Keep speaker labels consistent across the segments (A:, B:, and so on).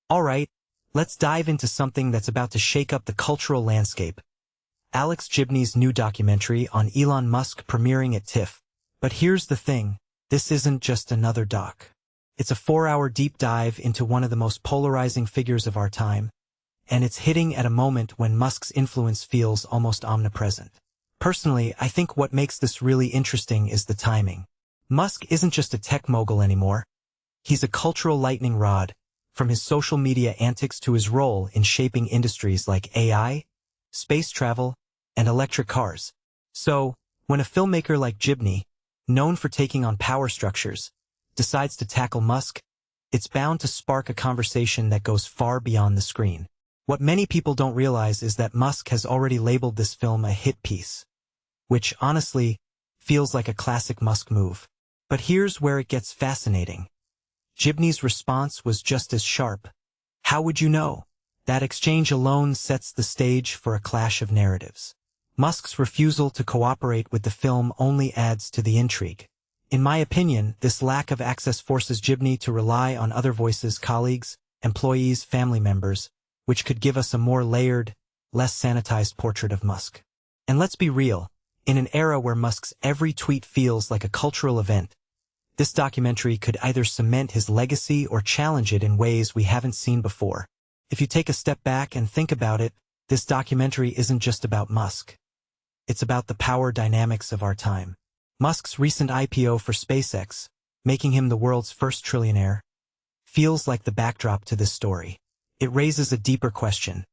A: Alright, let's dive into something that's about to shake up the cultural landscape. Gibney's new documentary on Elon Musk premiering at TIFF. But here's the thing, this isn't just another doc. It's a 4-hour deep dive into one of the most polarizing figures of our time, and it's hitting at a moment when Musk's influence feels almost omnipresent. Personally, I think what makes this really interesting is the timing. Musk isn't just a tech mogul anymore. He's a cultural lightning rod, from his social media antics to his role in shaping industries like AI, space travel, and electric cars. So, when a filmmaker like Gibney, known for taking on power structures, decides to tackle Musk, it's bound to spark a conversation that goes far beyond the screen. What many people don't realize is that Musk has already labeled this film a hit piece, which, honestly, feels like a classic Musk move. But here's where it gets fascinating. Gibney's response was just as sharp. How would you know? That exchange alone sets the stage for a clash of narratives. Musk's refusal to cooperate with the film only adds to the intrigue. In my opinion, this lack of access forces Gibney to rely on other voices, colleagues, employees, family members, which could give us a more layered, less sanitized portrait of Musk. And let's be real, in an era where Musk's every tweet feels like a cultural event, this documentary could either cement his legacy or challenge it in ways we haven't seen before. If you take a step back and think about it, this documentary isn't just about Musk. It's about the power dynamics of our time. Musk's recent IPO for SpaceX, making him the world's first trillionaire, feels like the backdrop to this story. It raises a deeper question.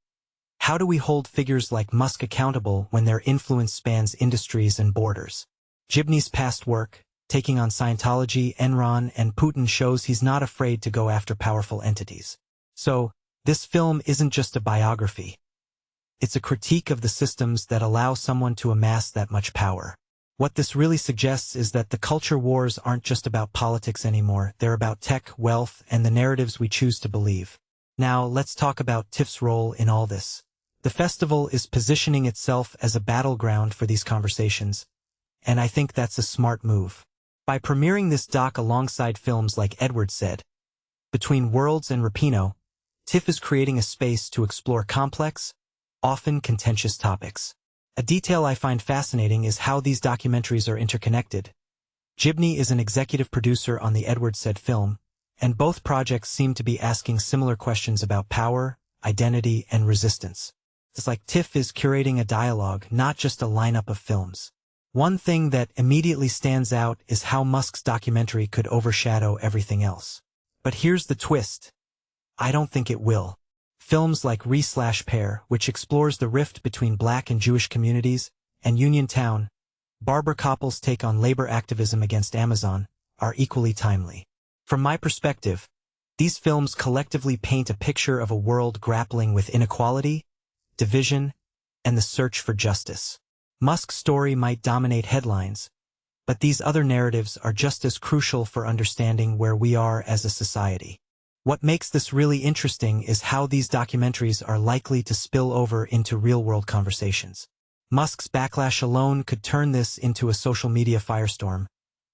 A: How do we hold figures like Musk accountable when their influence spans industries and borders? Gibney's past work, taking on Scientology, Enron, and Putin shows he's not afraid to go after powerful entities. So, this film isn't just a biography. It's a critique of the systems that allow someone to amass that much power. What this really suggests is that the culture wars aren't just about politics anymore, they're about tech, wealth, and the narratives we choose to believe. Now, let's talk about TIFF's role in all this. The festival is positioning itself as a battleground for these conversations, and I think that's a smart move. By premiering this doc alongside films like Edward Said, Between Worlds and Rapino, TIFF is creating a space to explore complex, often contentious topics. A detail I find fascinating is how these documentaries are interconnected. Gibney is an executive producer on the Edward Said film, and both projects seem to be asking similar questions about power, identity, and resistance. It's like TIFF is curating a dialogue, not just a lineup of films. One thing that immediately stands out is how Musk's documentary could overshadow everything else. But here's the twist. I don't think it will. Films like Re/Pair, which explores the rift between Black and Jewish communities, and Uniontown, Barbara Koppel's take on labor activism against Amazon, are equally timely. From my perspective, these films collectively paint a picture of a world grappling with inequality, division, and the search for justice. Musk's story might dominate headlines, but these other narratives are just as crucial for understanding where we are as a society. What makes this really interesting is how these documentaries are likely to spill over into real-world conversations. Musk's backlash alone could turn this into a social media firestorm,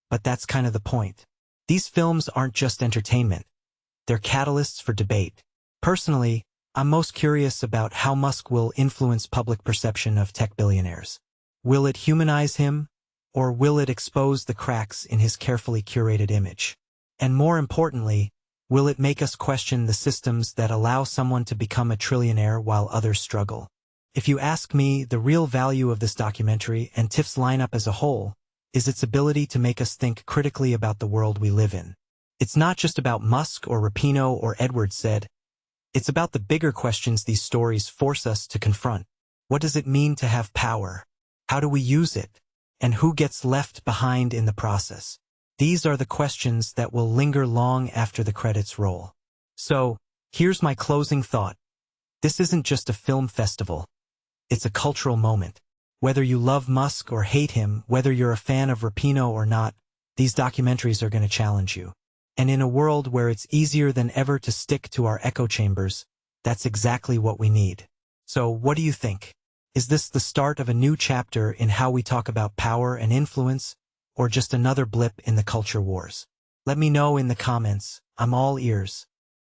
A: but that's kind of the point. These films aren't just entertainment. They're catalysts for debate. Personally, I'm most curious about how Musk will influence public perception of tech billionaires. Will it humanize him, or will it expose the cracks in his carefully curated image? And more importantly, will it make us question the systems that allow someone to become a trillionaire while others struggle? If you ask me, the real value of this documentary and TIFF's lineup as a whole is its ability to make us think critically about the world we live in. It's not just about Musk or Rapino or Edward Said. It's about the bigger questions these stories force us to confront. What does it mean to have power? How do we use it? And who gets left behind in the process? These are the questions that will linger long after the credits roll. So, here's my closing thought. This isn't just a film festival. It's a cultural moment. Whether you love Musk or hate him, whether you're a fan of Rapino or not, these documentaries are going to challenge you. And in a world where it's easier than ever to stick to our echo chambers, that's exactly what we need. So, what do you think? Is this the start of a new chapter in how we talk about power and influence, or just another blip in the culture wars? Let me know in the comments. I'm all ears.